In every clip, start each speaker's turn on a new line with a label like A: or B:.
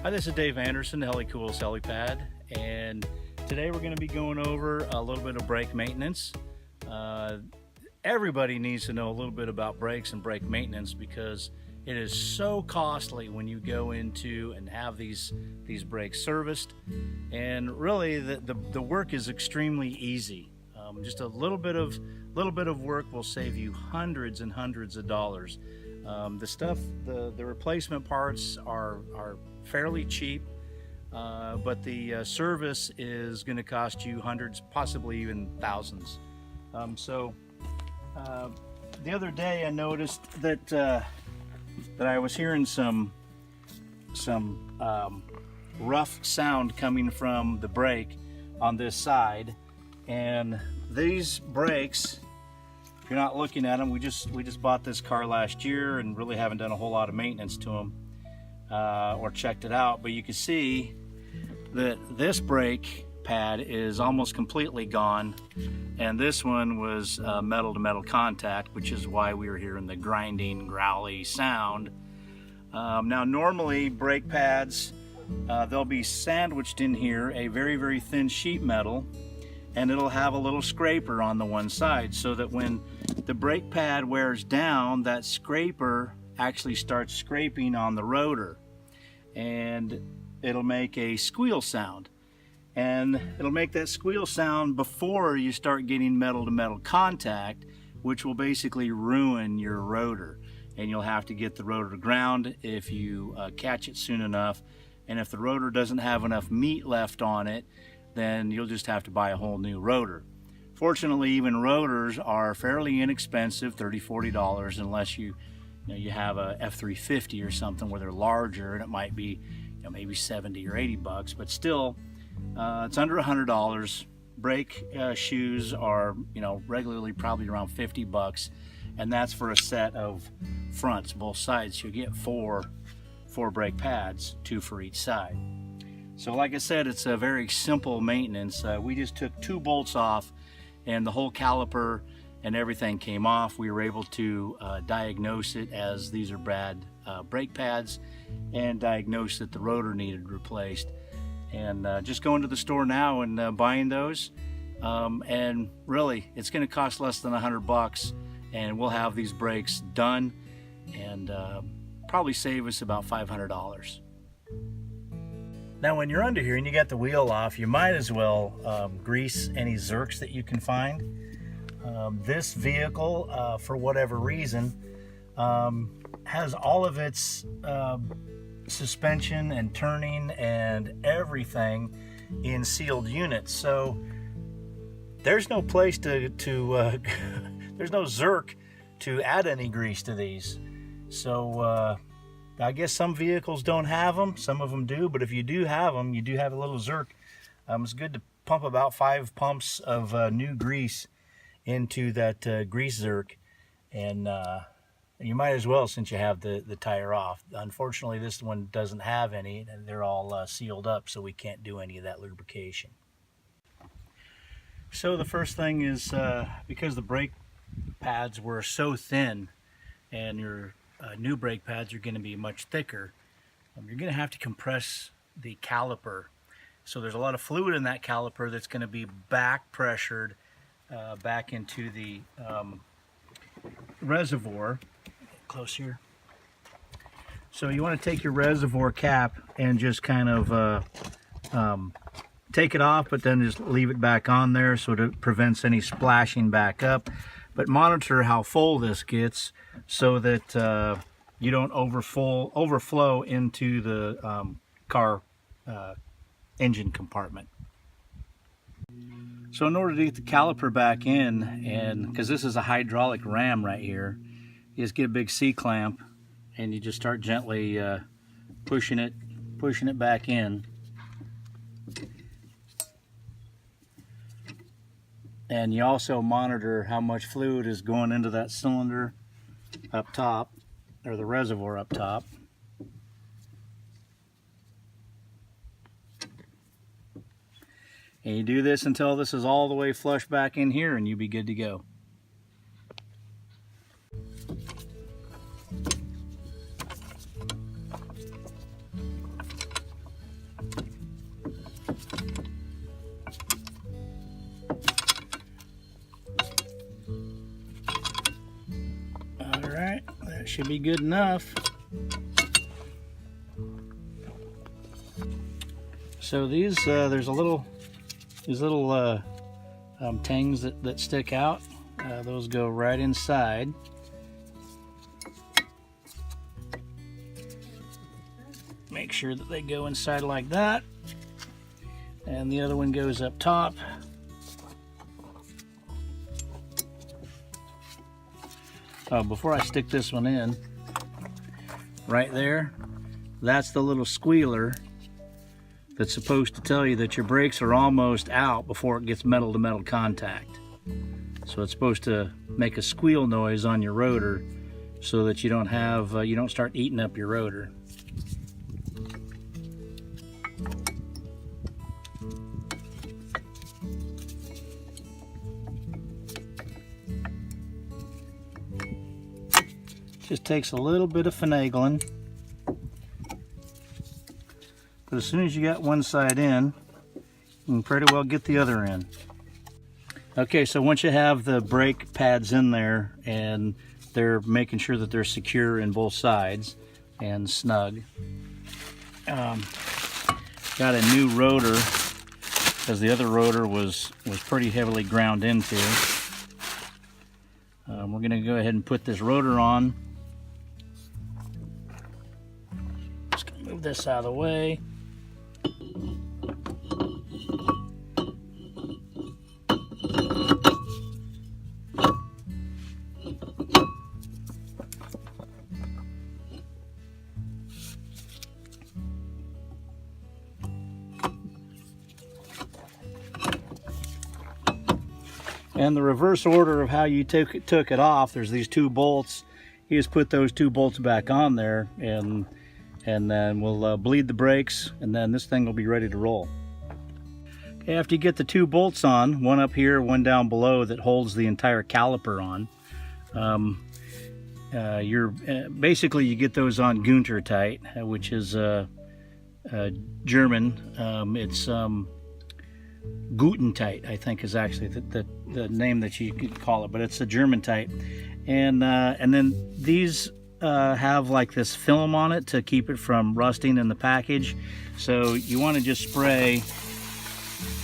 A: Hi, this is Dave Anderson, Helicool's Helipad, and today we're going to be going over a little bit of brake maintenance. Everybody needs to know a little bit about brakes and brake maintenance because it is so costly when you go into and have these brakes serviced. And really, the work is extremely easy. Just a little bit of work will save you hundreds and hundreds of dollars. The replacement parts are fairly cheap, but the service is going to cost you hundreds, possibly even thousands. The other day I noticed that I was hearing some rough sound coming from the brake on this side, and these brakes, if you're not looking at them, we just bought this car last year and really haven't done a whole lot of maintenance to them or checked it out, but you can see that this brake pad is almost completely gone, and this one was metal to metal contact, which is why we were hearing the grinding, growly sound. Now normally brake pads, they'll be sandwiched in here a very thin sheet metal, and it'll have a little scraper on the one side so that when the brake pad wears down, that scraper actually starts scraping on the rotor, and it'll make a squeal sound. And it'll make that squeal sound before you start getting metal to metal contact, which will basically ruin your rotor, and you'll have to get the rotor to ground if you catch it soon enough. And if the rotor doesn't have enough meat left on it, then you'll just have to buy a whole new rotor. Fortunately, even rotors are fairly inexpensive, $30–40, unless you have a F350 or something where they're larger, and it might be maybe 70 or 80 bucks, but still it's under $100. Brake shoes are regularly probably around 50 bucks, and that's for a set of fronts, both sides. You'll get four brake pads, 2 for each side. So like I said, it's a very simple maintenance. We just took 2 bolts off and the whole caliper and everything came off. We were able to diagnose it as these are bad brake pads, and diagnose that the rotor needed replaced. And just going to the store now and buying those, and really it's going to cost less than $100, and we'll have these brakes done and probably save us about $500. Now when you're under here and you got the wheel off, you might as well grease any zerks that you can find. This vehicle, for whatever reason, has all of its suspension and turning and everything in sealed units. So there's no place to there's no zerk to add any grease to these. So I guess some vehicles don't have them, some of them do, but if you do have them, you do have a little zerk. It's good to pump about 5 pumps of new grease into that grease zerk, and you might as well, since you have the tire off. Unfortunately, this one doesn't have any, and they're all sealed up, so we can't do any of that lubrication. So the first thing is, because the brake pads were so thin, and your new brake pads are going to be much thicker, you're going to have to compress the caliper. So there's a lot of fluid in that caliper that's going to be back pressured back into the reservoir. Close here. So you want to take your reservoir cap and just kind of take it off, but then just leave it back on there so it prevents any splashing back up. But monitor how full this gets so that you don't overflow into the car engine compartment. So in order to get the caliper back in, and because this is a hydraulic ram right here, you just get a big C-clamp and you just start gently pushing it back in. And you also monitor how much fluid is going into that cylinder up top, or the reservoir up top. And you do this until this is all the way flush back in here, and you'll be good to go. should be good enough. So these, there's these little tangs that stick out. Those go right inside. Make sure that they go inside like that. And the other one goes up top. Oh, before I stick this one in, right there, that's the little squealer that's supposed to tell you that your brakes are almost out before it gets metal to metal contact. So it's supposed to make a squeal noise on your rotor so that you don't have, you don't start eating up your rotor. Just takes a little bit of finagling, but as soon as you got one side in, you can pretty well get the other in. Okay, so once you have the brake pads in there and they're making sure that they're secure in both sides and snug, got a new rotor because the other rotor was pretty heavily ground into. We're going to go ahead and put this rotor on. Move this out of the way. And the reverse order of how you took it off, there's these two bolts. You just put those two bolts back on there, and then we'll bleed the brakes, and then this thing will be ready to roll. Okay, after you get the two bolts on, one up here, one down below, that holds the entire caliper on, basically you get those on Gunter tight, which is German. It's Guten tight, I think, is actually the name that you could call it, but it's a German tight. And then these have like this film on it to keep it from rusting in the package. So you want to just spray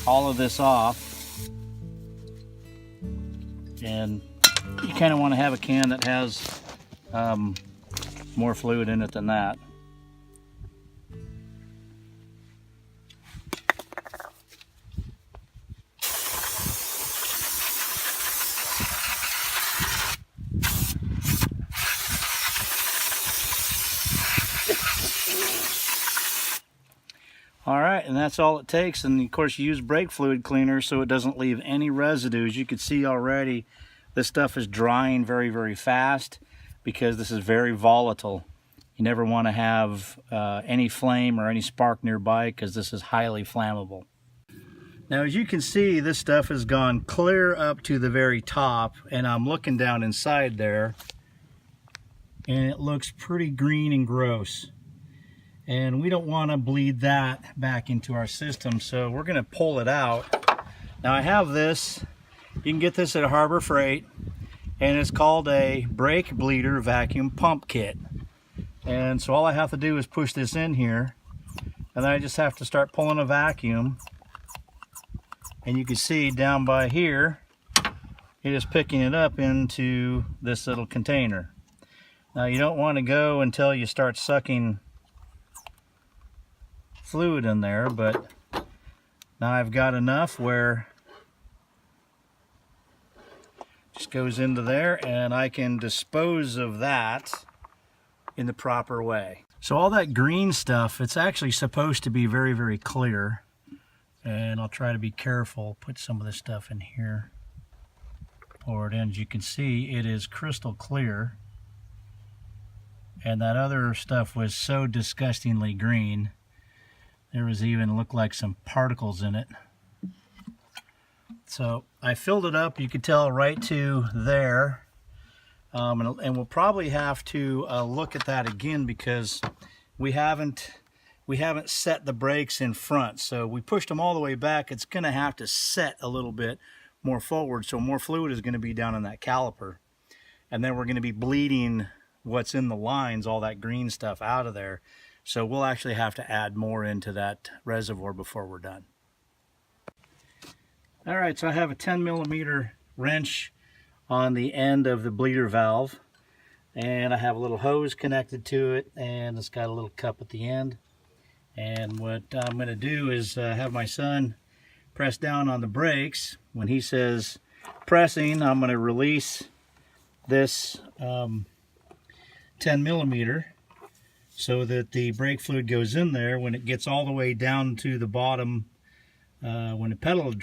A: all of this off, and you kind of want to have a can that has more fluid in it than that. All right, and that's all it takes. And of course you use brake fluid cleaner so it doesn't leave any residues. You can see already this stuff is drying very, very fast because this is very volatile. You never want to have any flame or any spark nearby because this is highly flammable. Now, as you can see, this stuff has gone clear up to the very top, and I'm looking down inside there, and it looks pretty green and gross. And we don't want to bleed that back into our system, so we're going to pull it out. Now I have this, you can get this at Harbor Freight, and it's called a brake bleeder vacuum pump kit. And so all I have to do is push this in here, and then I just have to start pulling a vacuum. And you can see down by here, it is picking it up into this little container. Now you don't want to go until you start sucking fluid in there, but now I've got enough where it just goes into there, and I can dispose of that in the proper way. So all that green stuff, it's actually supposed to be very, very clear, and I'll try to be careful, put some of this stuff in here, pour it in. As you can see, it is crystal clear, and that other stuff was so disgustingly green. There was even looked like some particles in it. So I filled it up, you could tell, right to there. And we'll probably have to look at that again because we haven't set the brakes in front. So we pushed them all the way back. It's going to have to set a little bit more forward. So more fluid is going to be down in that caliper. And then we're going to be bleeding what's in the lines, all that green stuff, out of there. So we'll actually have to add more into that reservoir before we're done. All right, so I have a 10mm wrench on the end of the bleeder valve, and I have a little hose connected to it, and it's got a little cup at the end. And what I'm going to do is have my son press down on the brakes. When he says pressing, I'm going to release this 10mm so that the brake fluid goes in there. When it gets all the way down to the bottom, when the pedal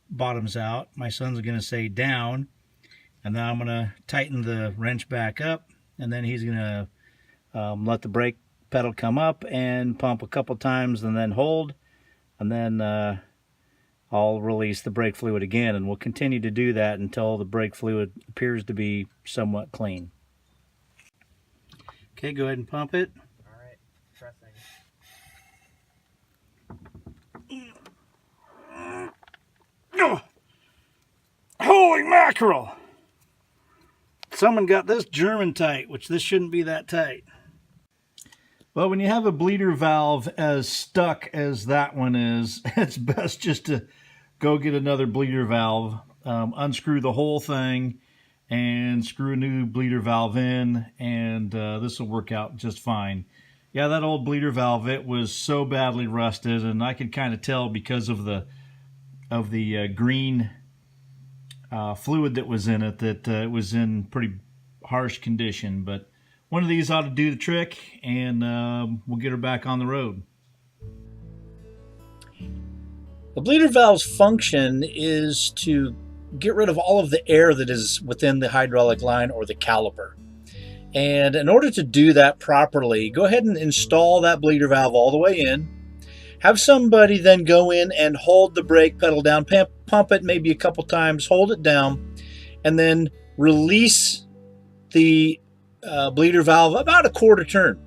A: bottoms out, my son's going to say down, and then I'm going to tighten the wrench back up, and then he's going to let the brake pedal come up and pump a couple times and then hold, and then I'll release the brake fluid again, and we'll continue to do that until the brake fluid appears to be somewhat clean. Okay, go ahead and pump it.
B: All right, pressing.
A: Oh, holy mackerel! Someone got this German tight, which this shouldn't be that tight. Well, when you have a bleeder valve as stuck as that one is, it's best just to go get another bleeder valve, unscrew the whole thing, and screw a new bleeder valve in, and this will work out just fine. Yeah, that old bleeder valve, it was so badly rusted, and I could kind of tell because of the green fluid that was in it that it was in pretty harsh condition. But one of these ought to do the trick, and we'll get her back on the road.
C: The bleeder valve's function is to get rid of all of the air that is within the hydraulic line or the caliper. And in order to do that properly, go ahead and install that bleeder valve all the way in. Have somebody then go in and hold the brake pedal down, pump it maybe a couple times, hold it down, and then release the bleeder valve about a quarter turn.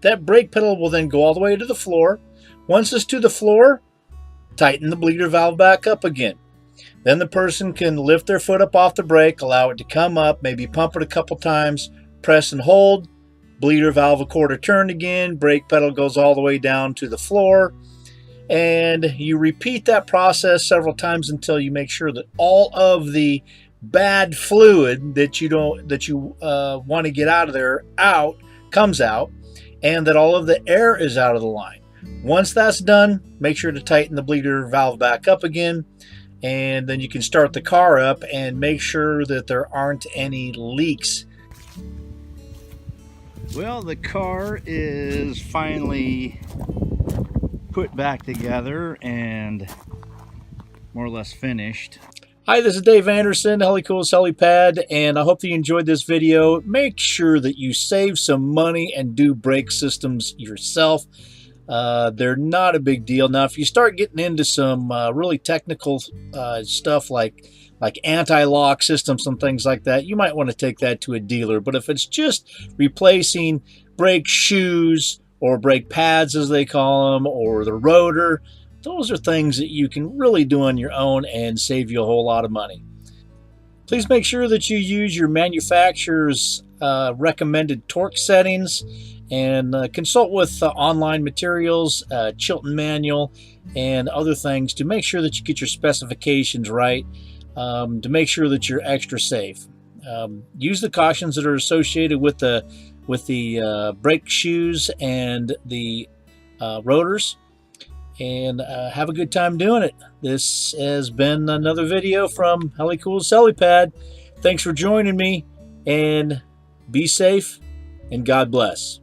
C: That brake pedal will then go all the way to the floor. Once it's to the floor, tighten the bleeder valve back up again. Then the person can lift their foot up off the brake, allow it to come up, maybe pump it a couple times, press and hold, bleeder valve a quarter turn again, brake pedal goes all the way down to the floor, and you repeat that process several times until you make sure that all of the bad fluid that you want to get out of there comes out, and that all of the air is out of the line. Once that's done, make sure to tighten the bleeder valve back up again, and then you can start the car up and make sure that there aren't any leaks.
A: Well, the car is finally put back together and more or less finished.
C: Hi, this is Dave Anderson, Helicool Helipad, and I hope that you enjoyed this video. Make sure that you save some money and do brake systems yourself. They're not a big deal. Now, if you start getting into some really technical stuff like anti-lock systems and things like that, you might want to take that to a dealer. But if it's just replacing brake shoes or brake pads, as they call them, or the rotor, those are things that you can really do on your own and save you a whole lot of money. Please make sure that you use your manufacturer's recommended torque settings, and consult with online materials, Chilton manual, and other things to make sure that you get your specifications right, to make sure that you're extra safe. Use the cautions that are associated with the brake shoes and the rotors, and have a good time doing it. This has been another video from Helicool Helipad. Thanks for joining me, and be safe, and God bless.